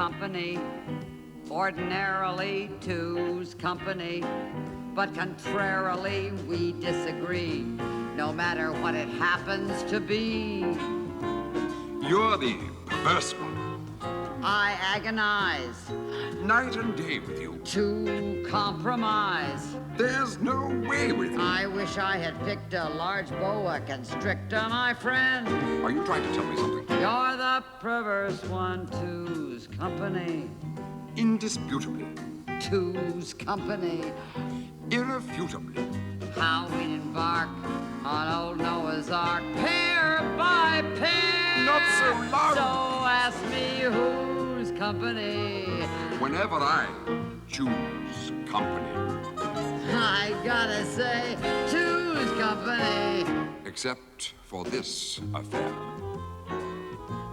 company. Ordinarily, two's company. But contrarily, we disagree, no matter what it happens to be. You're the perverse one. I agonize Night and day with you. to compromise. There's no way with you. I wish I had picked a large boa constrictor, my friend. Are you trying to tell me something? You're the perverse one, two's company. Indisputably. Two's company. Irrefutably. How we'd embark on old Noah's Ark, pair by pair. Not so loud. So ask me whose company. Whenever I choose company. I gotta say, two's company. Except for this affair.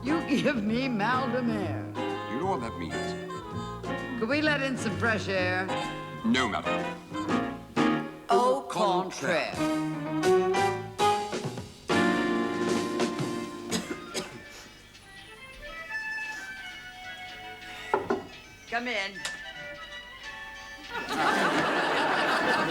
You give me mal de mer. You know what that means? Could we let in some fresh air? No, madam. Au contraire. Come in.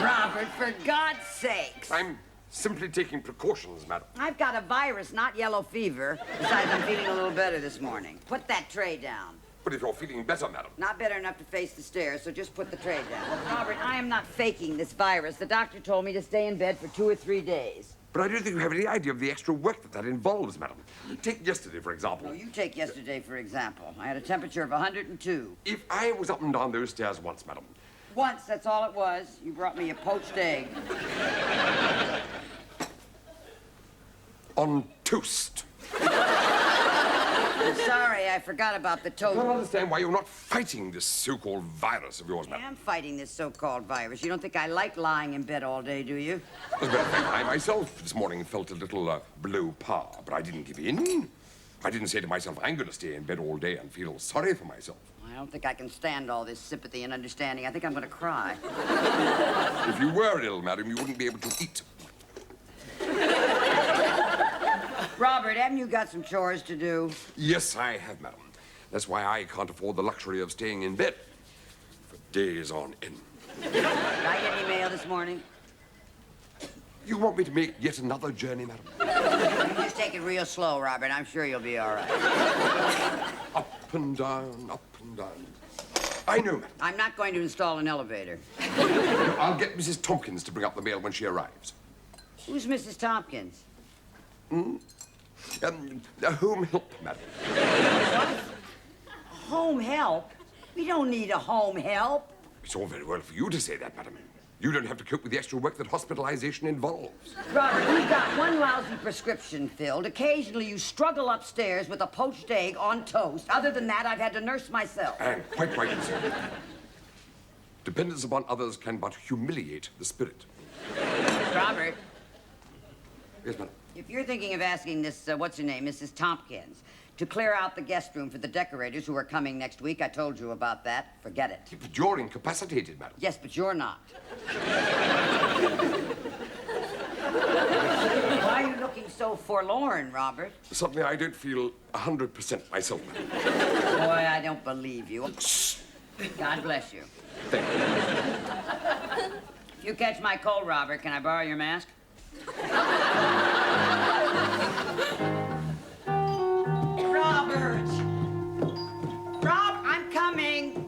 Robert, for God's sakes. I'm simply taking precautions, madam. I've got a virus, not yellow fever. Besides, I'm feeling a little better this morning. Put that tray down. But if you're feeling better, madam. Not better enough to face the stairs, so just put the tray down. Robert, I am not faking this virus. The doctor told me to stay in bed for 2 or 3 days. But I don't think you have any idea of the extra work that involves, madam. Take yesterday, for example. No, you take yesterday, for example. I had a temperature of 102. If I was up and down those stairs once, madam. Once, that's all it was. You brought me a poached egg. On toast. I'm sorry, I forgot about the I toast. don't understand why you're not fighting this so-called virus of yours, I madam. am fighting this so-called virus. You don't think I like lying in bed all day, do you? As a matter of fact, I myself this morning felt a little below par, but I didn't give in. I didn't say to myself, I'm going to stay in bed all day and feel sorry for myself. I don't think I can stand all this sympathy and understanding. I think I'm going to cry. If you were ill, madam, you wouldn't be able to eat. Robert, haven't you got some chores to do? Yes, I have, madam. That's why I can't afford the luxury of staying in bed for days on end. Did I get any mail this morning? You want me to make yet another journey, madam? You just take it real slow, Robert. I'm sure you'll be all right. Up and down, up and down. I know, madam. I'm not going to install an elevator. I'll get Mrs. Tompkins to bring up the mail when she arrives. Who's Mrs. Tompkins? Home help, madam. Home help? We don't need a home help. It's all very well for you to say that, madam. You don't have to cope with the extra work that hospitalization involves. Robert, you've got one lousy prescription filled. Occasionally you struggle upstairs with a poached egg on toast. Other than that, I've had to nurse myself. And quite right, sir. Dependence upon others can but humiliate the spirit. Robert, Yes, madam. if you're thinking of asking this, what's her name, Mrs. Tompkins, to clear out the guest room for the decorators who are coming next week, I told you about that. Forget it. But you're incapacitated, madam. Yes, but you're not. Why are you looking so forlorn, Robert? Something I don't feel 100% myself, madam. Boy, I don't believe you. God bless you. Thank you. If you catch my cold, Robert, can I borrow your mask? Robert! Rob, I'm coming.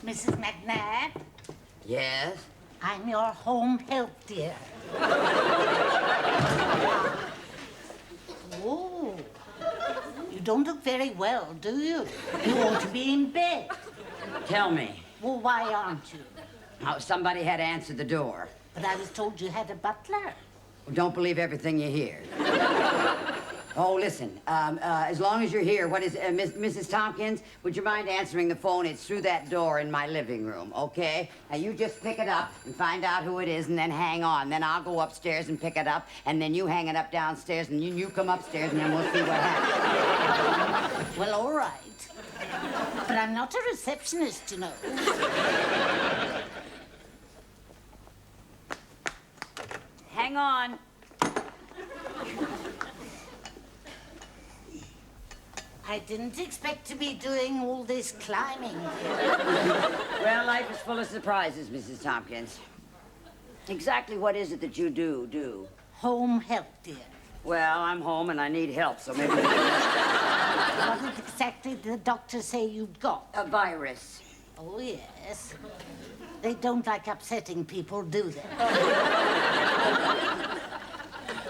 Mrs. McNabb, Yes? I'm your home help, dear. Oh, you don't look very well, do you? You ought to be in bed. Tell me. Well, why aren't you? Oh, somebody had to answer the door. But I was told you had a butler. Well, don't believe everything you hear. Oh, listen, as long as you're here, what is, Mrs. Tompkins, would you mind answering the phone? It's through that door in my living room, okay? Now, you just pick it up and find out who it is and then hang on. Then I'll go upstairs and pick it up, and then you hang it up downstairs, and you come upstairs, and then we'll see what happens. Well, all right. But I'm not a receptionist, you know. Hang on. I didn't expect to be doing all this climbing. Well, life is full of surprises, Mrs. Tompkins. Exactly what is it that you do? Home help, dear. Well, I'm home and I need help, so maybe... What exactly did the doctor say you'd got? A virus. Oh, yes. They don't like upsetting people, do they?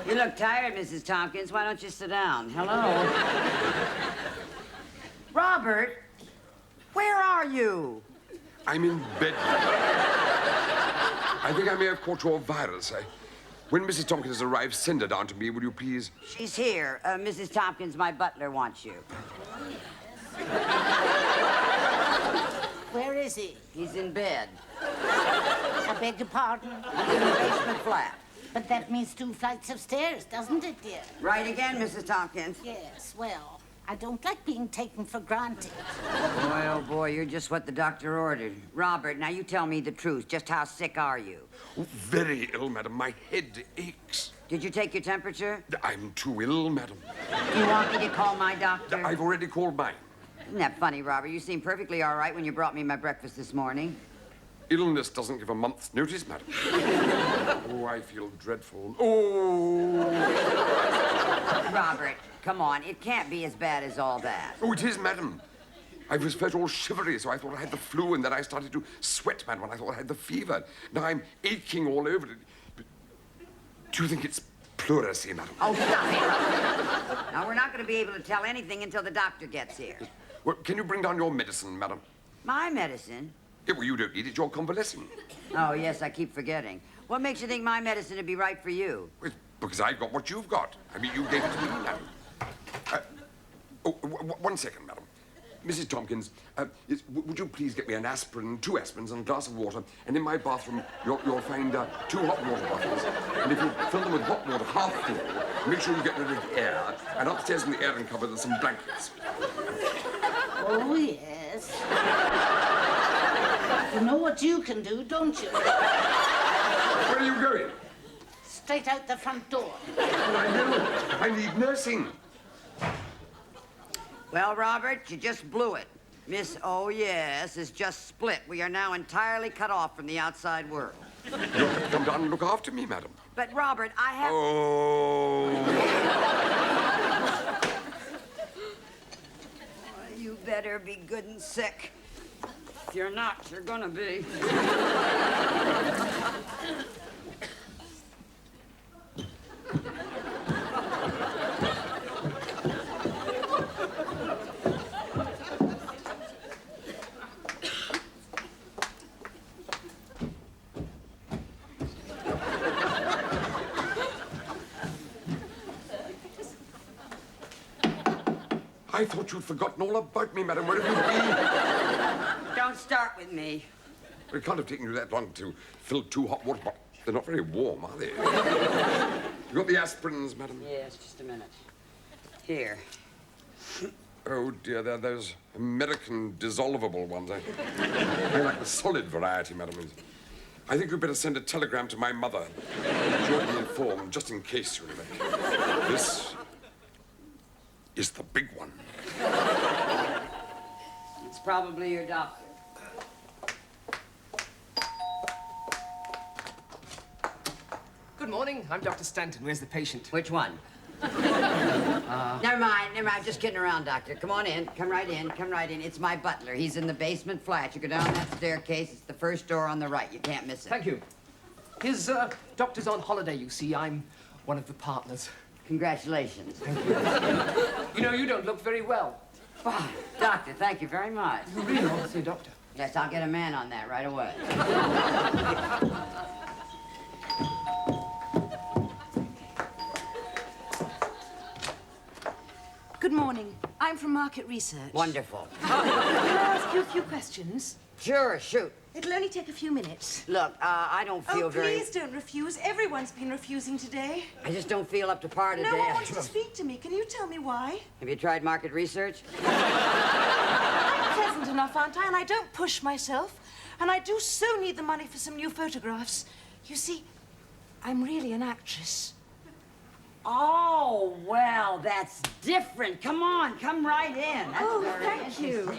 You look tired, Mrs. Tompkins. Why don't you sit down? Hello? Robert, where are you? I'm in bed. I think I may have caught your virus. When Mrs. Tompkins arrives, send her down to me, will you please? She's here. Mrs. Tompkins, my butler wants you. Where is he? He's in bed. I beg your pardon? He's in the basement flat. But that means 2 flights of stairs, doesn't it, dear? Right again, Mrs. Tompkins. Yes, well, I don't like being taken for granted. Boy, oh boy, you're just what the doctor ordered. Robert, now you tell me the truth. Just how sick are you? Oh, very ill, madam. My head aches. Did you take your temperature? I'm too ill, madam. Do you want me to call my doctor? I've already called mine. Isn't that funny, Robert? You seemed perfectly all right when you brought me my breakfast this morning. Illness doesn't give a month's notice, madam. Oh, I feel dreadful. Oh! Robert, come on. It can't be as bad as all that. Oh, it is, madam. I was first all shivery, so I thought I had the flu, and then I started to sweat, madam, and I thought I had the fever. Now I'm aching all over it. Do you think it's pleurisy, madam? Oh, stop it, Robert. Now, we're not going to be able to tell anything until the doctor gets here. Well, can you bring down your medicine, madam? My medicine? Yeah, well, you don't need it. You're convalescing. Oh, yes, I keep forgetting. What makes you think my medicine would be right for you? Well, it's because I've got what you've got. I mean, you gave it to me, madam. One second, madam. Mrs. Tompkins, would you please get me an aspirin, 2 aspirins, and a glass of water, and in my bathroom, you'll find 2 hot water bottles, and if you fill them with hot water half full, make sure you get rid of the air, and upstairs in the airing cupboard there's some blankets. Oh, yes. You know what you can do, don't you? Where are you going? Straight out the front door. Well, I know. I need nursing. Well, Robert, you just blew it. Miss Oh Yes is just split. We are now entirely cut off from the outside world. You'll have to come down and look after me, madam. But, Robert, I have... Oh. You better be good and sick. If you're not, you're gonna be. I thought you'd forgotten all about me, madam. Where have you been? Don't start with me. It can't have taken you that long to fill 2 hot water bottles. They're not very warm, are they? You got the aspirins, madam? Yes, just a minute. Here. Oh, dear, they're those American dissolvable ones. I like the solid variety, madam. I think you'd better send a telegram to my mother. She ought to be informed, just in case, you know. This is the big one. It's probably your doctor. Good morning. I'm Dr. Stanton. Where's the patient? Which one? Never mind. I'm just kidding around, doctor. Come on in. Come right in. It's my butler. He's in the basement flat. You go down that staircase. It's the first door on the right. You can't miss it. Thank you. His doctor's on holiday, you see. I'm one of the partners. Congratulations. You know, you don't look very well. Wow, doctor, thank you very much. You really want to see a doctor? Yes, I'll get a man on that right away. Good morning. I'm from Market Research. Wonderful. Can I ask you a few questions? Sure, shoot. It'll only take a few minutes. Look, I don't feel very... Please don't refuse. Everyone's been refusing today. I just don't feel up to par today. No one wants to speak to me. Can you tell me why? Have you tried market research? Pleasant enough, aren't I? And I don't push myself. And I do so need the money for some new photographs. You see, I'm really an actress. Oh, well, Now that's different. Come on, come right in. That's Oh, very thank you. interesting.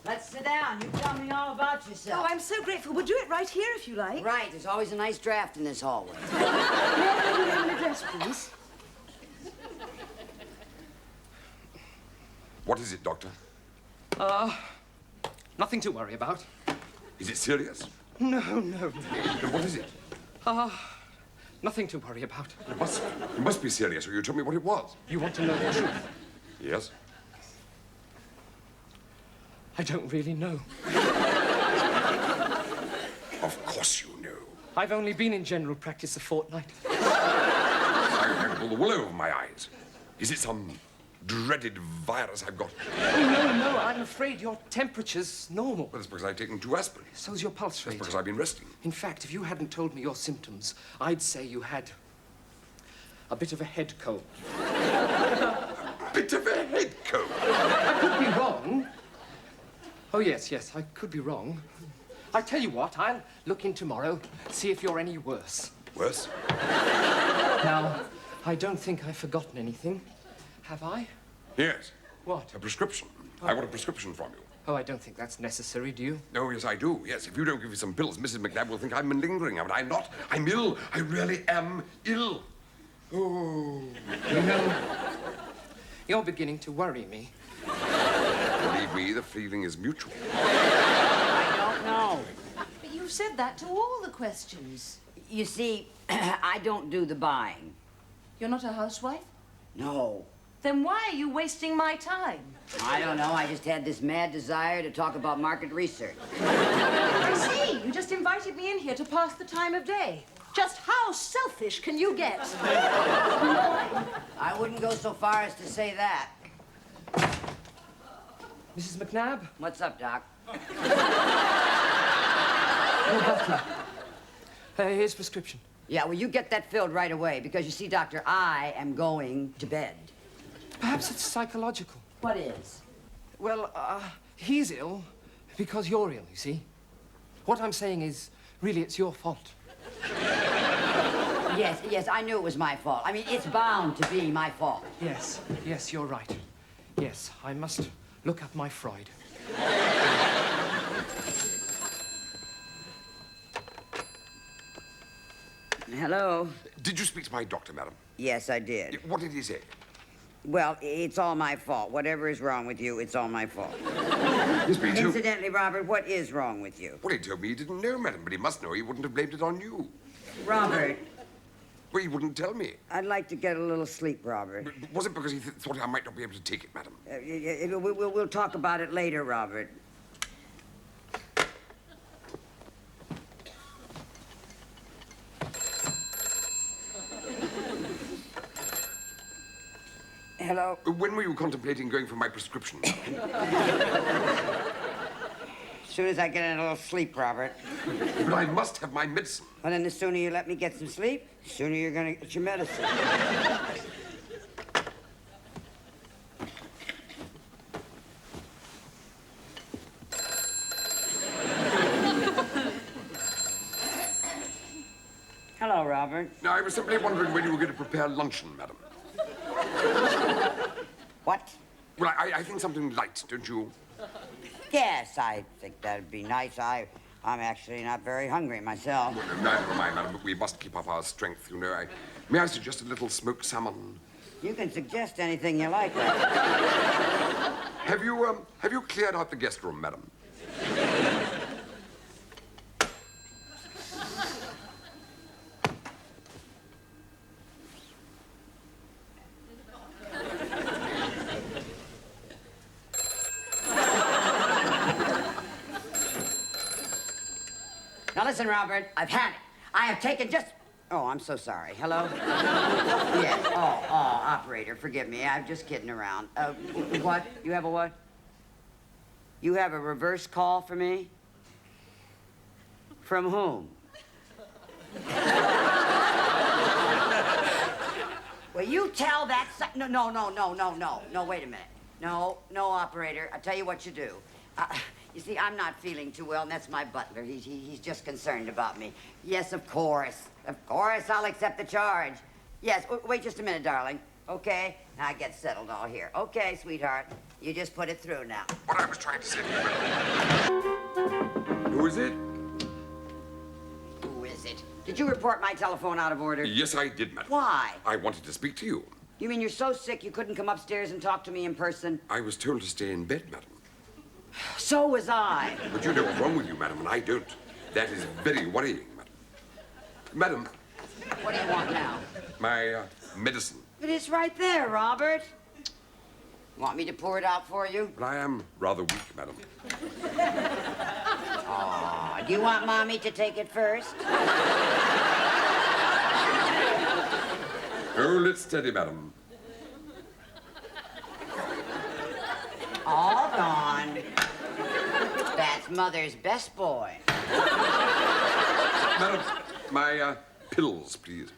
Let's sit down. You tell me all about yourself. Oh, I'm so grateful. We'll do it right here if you like. Right, there's always a nice draft in this hallway. May I have your name and address, please? What is it, Doctor? Nothing to worry about. Is it serious? No. Then what is it? Nothing to worry about. It must be serious, or you tell me what it was. You want to know the truth? Yes? I don't really know. Of course you know. I've only been in general practice a fortnight. I can pull the wool over my eyes. Is it some dreaded virus I've got? Oh, no, I'm afraid your temperature's normal. Well, that's because I've taken 2 aspirin. So's your pulse That's rate. because I've been resting. In fact, if you hadn't told me your symptoms, I'd say you had a bit of a head cold. Bit of a head cold. I could be wrong. Oh, yes, I could be wrong. I tell you what, I'll look in tomorrow, see if you're any worse. Worse? Now, I don't think I've forgotten anything. Have I? Yes. What? A prescription. I want a prescription from you. Oh, I don't think that's necessary, do you? Oh, yes, I do. Yes, if you don't give me some pills, Mrs. McNabb will think I'm malingering. But I'm not. I'm ill. I really am ill. Oh. You know, you're beginning to worry me. Believe me, the feeling is mutual. I don't know. But you've said that to all the questions. You see, I don't do the buying. You're not a housewife? No. Then why are you wasting my time? I don't know. I just had this mad desire to talk about market research. I see. You just invited me in here to pass the time of day. Just how selfish can you get? I wouldn't go so far as to say that. Mrs. McNabb? What's up, Doc? Here's prescription. Yeah, well, you get that filled right away because you see, Doctor, I am going to bed. Perhaps it's psychological. What is? Well, he's ill because you're ill, you see. What I'm saying is, really, it's your fault. Yes, I knew it was my fault. I mean, it's bound to be my fault. Yes, you're right. Yes, I must look up my Freud. Hello? Did you speak to my doctor, madam? Yes, I did. What did he say? Well, it's all my fault. Whatever is wrong with you, it's all my fault. Yes, but he told... Incidentally, Robert, what is wrong with you? Well, he told me he didn't know, madam, but he must know. He wouldn't have blamed it on you. Robert, Well, he wouldn't tell me. I'd like to get a little sleep, Robert. But was it because he thought I might not be able to take it, madam? We'll talk about it later, Robert. Hello? When were you contemplating going for my prescription? As soon as I get a little sleep, Robert. But I must have my medicine. Well, then the sooner you let me get some sleep, the sooner you're gonna get your medicine. Hello, Robert. Now, I was simply wondering when you were going to prepare luncheon, madam. What? Well, I think something light, don't you? Yes, I think that'd be nice. I'm actually not very hungry myself. Well, never mind, madam, but we must keep up our strength, you know. May I suggest a little smoked salmon? You can suggest anything you like. Have you cleared out the guest room, madam? Now listen, Robert, I've had it. I have taken just... Oh, I'm so sorry. Hello? Yes. Oh, operator, forgive me. I'm just kidding around. What? You have a what? You have a reverse call for me? From whom? Well, you tell that... No, wait a minute. No, operator. I'll tell you what you do. You see, I'm not feeling too well, and that's my butler. He's just concerned about me. Yes, of course. Of course, I'll accept the charge. Yes, wait just a minute, darling. Okay? Now get settled all here. Okay, sweetheart. You just put it through now. What I was trying to say to you, madam. Who is it? Who is it? Did you report my telephone out of order? Yes, I did, madam. Why? I wanted to speak to you. You mean you're so sick you couldn't come upstairs and talk to me in person? I was told to stay in bed, madam. So was I. But you know what's wrong with you, madam, and I don't. That is very worrying, madam. Madam, What do you want now? my medicine. But it's right there, Robert. Want me to pour it out for you? But I am rather weak, madam. Do you want Mommy to take it first? Hold it steady, madam. All gone. That's Mother's best boy. Madam, my pills, please.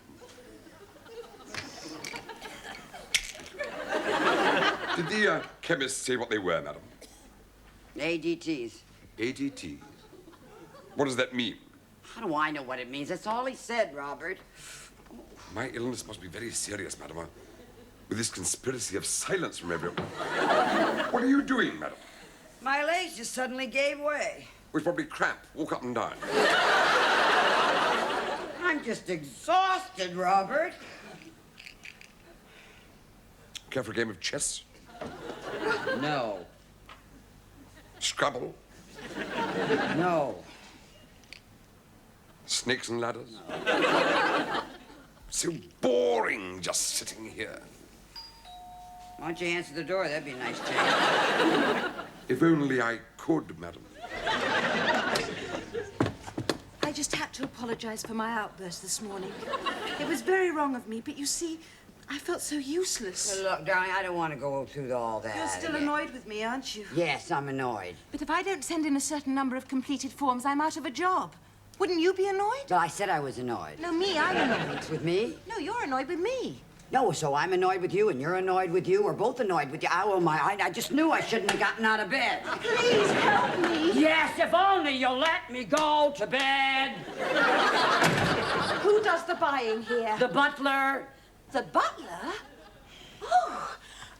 Did the chemist say what they were, madam? ADTs. ADTs. What does that mean? How do I know what it means? That's all he said, Robert. My illness must be very serious, madam. With this conspiracy of silence from everyone. What are you doing, madam? My legs just suddenly gave way. It's probably cramp. Walk up and down. I'm just exhausted, Robert. Care for a game of chess? No. Scrabble? No. Snakes and ladders? So boring just sitting here. Why don't you answer the door? That'd be a nice change. If only I could, madam. I just had to apologize for my outburst this morning. It was very wrong of me, but you see, I felt so useless. Look, darling, I don't want to go through all that. You're still again. annoyed with me, aren't you? Yes, I'm annoyed. But if I don't send in a certain number of completed forms, I'm out of a job. Wouldn't you be annoyed? Well, I said I was annoyed. No, me, I'm annoyed. It's with me? No, you're annoyed with me. No, so I'm annoyed with you, and you're annoyed with you. We're both annoyed with you. I just knew I shouldn't have gotten out of bed. Please help me. Yes, if only you'll let me go to bed. Who does the buying here? The butler. The butler?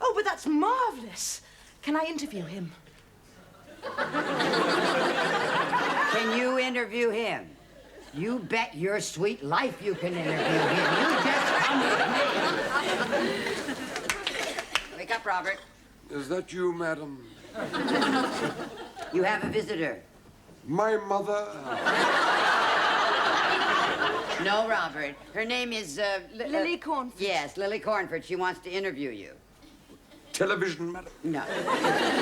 Oh, but that's marvelous. Can I interview him? Can you interview him? You bet your sweet life you can interview him. You just come with me. Wake up, Robert. Is that you, madam? You have a visitor. My mother? No, Robert. Her name is, Lily Cornford. Yes, Lily Cornford. She wants to interview you. Television, madam? No.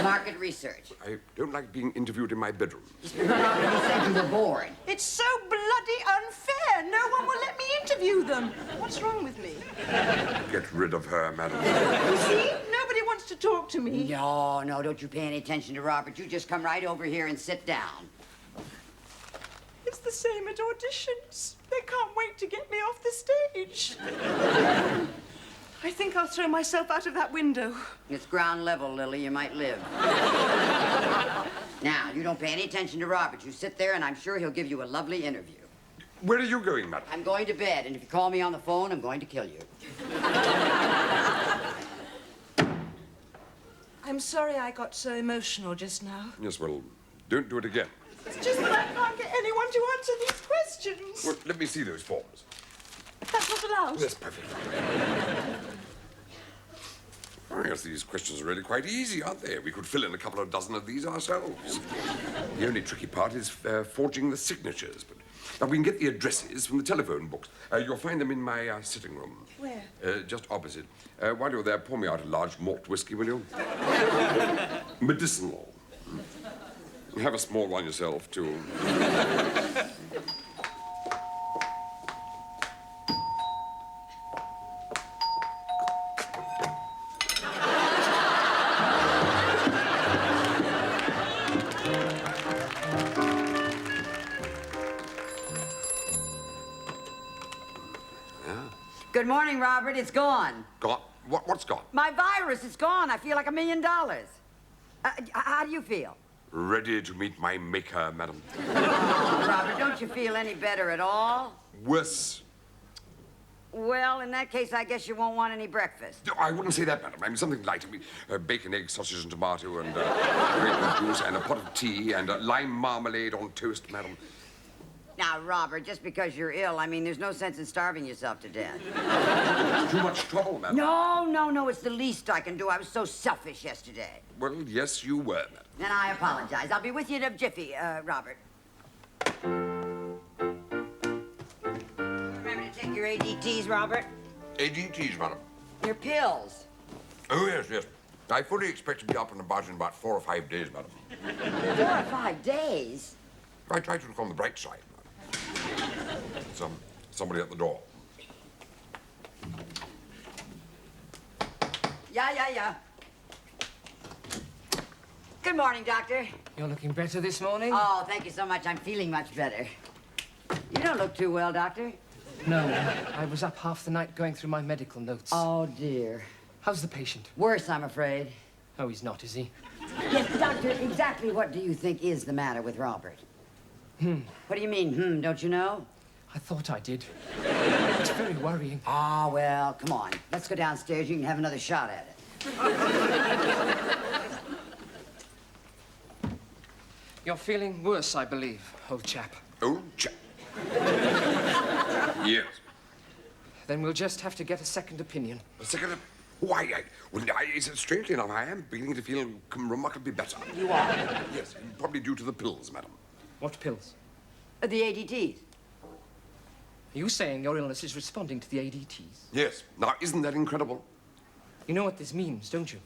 Market research. I don't like being interviewed in my bedroom. Robert, you said you were bored. It's so bloody unfair. No one will let me interview them. What's wrong with me? Get rid of her, madam. You see? Nobody wants to talk to me. No, don't you pay any attention to Robert. You just come right over here and sit down. It's the same at auditions. They can't wait to get me off the stage. I think I'll throw myself out of that window. It's ground level, Lily. You might live. Now, you don't pay any attention to Robert. You sit there, and I'm sure he'll give you a lovely interview. Where are you going, madam? I'm going to bed, and if you call me on the phone, I'm going to kill you. I'm sorry I got so emotional just now. Yes, well, don't do it again. It's just that I can't get anyone to answer these questions. Well, let me see those forms. That's not allowed. That's perfect. I guess these questions are really quite easy, aren't they? We could fill in a couple of dozen of these ourselves. The only tricky part is forging the signatures. But we can get the addresses from the telephone books. You'll find them in my sitting room. Where? Just opposite. While you're there, pour me out a large malt whiskey, will you? Medicinal. Have a small one yourself, too. Good morning, Robert. It's gone. Gone? What's gone? My virus is gone. I feel like $1 million. How do you feel? Ready to meet my maker, madam. Oh, Robert, don't you feel any better at all? Worse. Well, in that case, I guess you won't want any breakfast. No, I wouldn't say that, madam. I mean, something light. I mean, bacon, egg, sausage, and tomato, and grapefruit juice, and a pot of tea, and lime marmalade on toast, madam. Now, Robert, just because you're ill, I mean, there's no sense in starving yourself to death. It's too much trouble, madam. No, it's the least I can do. I was so selfish yesterday. Well, yes, you were, madam. And I apologize. I'll be with you in a jiffy, Robert. Remember to take your ADTs, Robert? ADTs, madam. Your pills. Oh, yes, yes. I fully expect to be up and about in about 4 or 5 days, madam. 4 or 5 days? I try to look on the bright side, madam. Somebody at the door. Yeah. Good morning, Doctor. You're looking better this morning? Oh, thank you so much. I'm feeling much better. You don't look too well, Doctor. No, I was up half the night going through my medical notes. Oh, dear. How's the patient? Worse, I'm afraid. Oh, he's not, is he? Yes, Doctor, exactly what do you think is the matter with Robert? What do you mean, don't you know? I thought I did. It's very worrying. Ah, well, come on. Let's go downstairs. You can have another shot at it. You're feeling worse, I believe, old chap. Old chap. Yes. Then we'll just have to get a second opinion. A second. Why, strangely enough, I am beginning to feel remarkably better. You are? Yes, probably due to the pills, madam. What pills? The ADTs. Are you saying your illness is responding to the ADTs? Yes. Now, isn't that incredible? You know what this means, don't you?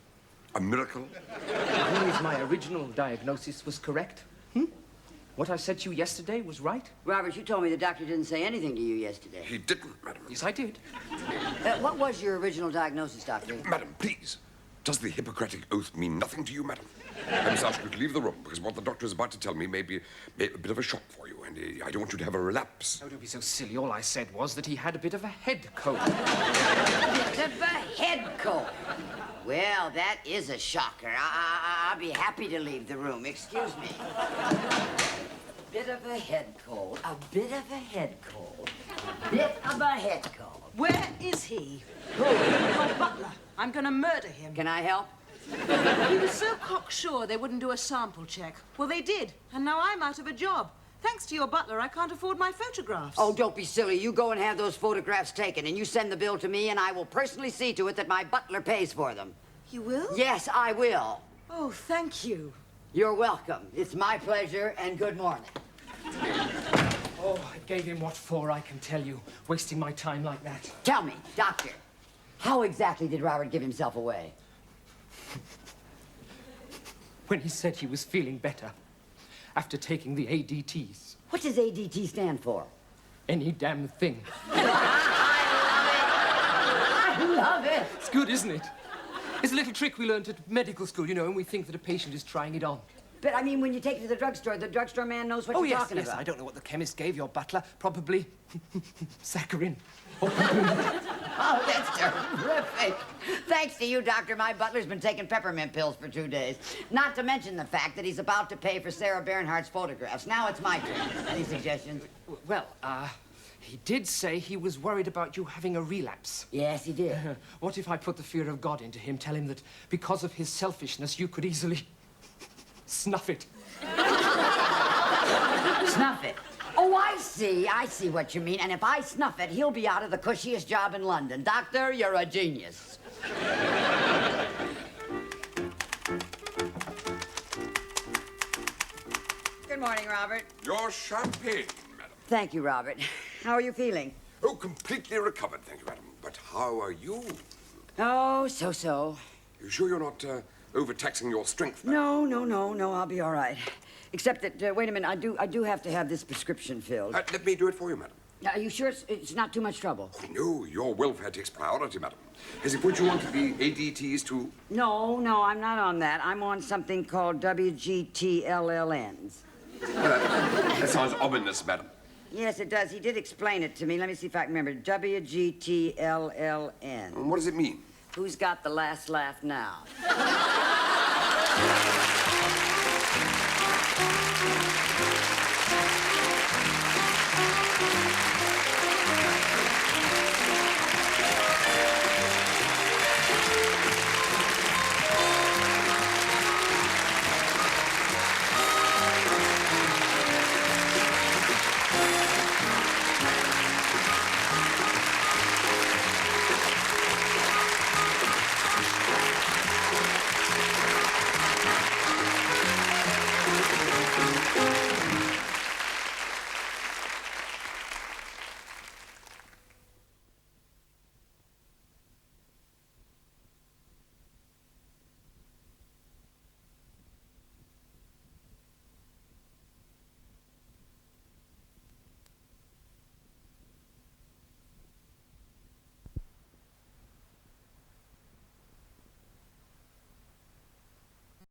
A miracle? It means my original diagnosis was correct. What I said to you yesterday was right? Robert, you told me the doctor didn't say anything to you yesterday. He didn't, madam. Yes, I did. What was your original diagnosis, Doctor? Madam, please. Does the Hippocratic Oath mean nothing to you, madam? I must ask you to leave the room, because what the doctor is about to tell me may be a bit of a shock for you, and I don't want you to have a relapse. Oh, don't be so silly. All I said was that he had a bit of a head cold. Bit of a head cold. Well, that is a shocker. I'll be happy to leave the room. Excuse me. Bit of a head cold. A bit of a head cold. Bit of a head cold. Where is he? Who? Your butler. I'm going to murder him. Can I help? He was so cocksure they wouldn't do a sample check. Well, they did, and now I'm out of a job. Thanks to your butler, I can't afford my photographs. Oh, don't be silly. You go and have those photographs taken, and you send the bill to me, and I will personally see to it that my butler pays for them. You will? Yes, I will. Oh, thank you. You're welcome. It's my pleasure, and good morning. Oh, I gave him what for, I can tell you. Wasting my time like that. Tell me, Doctor, how exactly did Robert give himself away? When he said he was feeling better after taking the ADTs. What does ADT stand for? Any damn thing. I love it. It's good, isn't it? It's a little trick we learned at medical school, you know, and we think that a patient is trying it on. But, I mean, when you take it to the drugstore man knows what you're talking about. I don't know what the chemist gave your butler. Probably saccharin. Oh, that's terrific. Thanks to you, Doctor, my butler's been taking peppermint pills for 2 days. Not to mention the fact that he's about to pay for Sarah Bernhardt's photographs. Now it's my turn. Any suggestions? Well, he did say he was worried about you having a relapse. Yes, he did. What if I put the fear of God into him, tell him that because of his selfishness, you could easily snuff it? Snuff it? Oh, I see what you mean. And if I snuff it, he'll be out of the cushiest job in London. Doctor, you're a genius. Good morning, Robert. Your champagne, madam. Thank you, Robert. How are you feeling? Oh, completely recovered, thank you, madam. But how are you? Oh, so-so. You sure you're not overtaxing your strength, madam? No, I'll be all right. Except that, wait a minute, I do have to have this prescription filled. Let me do it for you, madam. Are you sure it's not too much trouble? Oh, no, your welfare takes priority, madam. Has he put you onto the ADTs too? No, I'm not on that. I'm on something called WGTLLNs. That sounds ominous, madam. Yes, it does. He did explain it to me. Let me see if I can remember. WGTLLN. What does it mean? Who's got the last laugh now?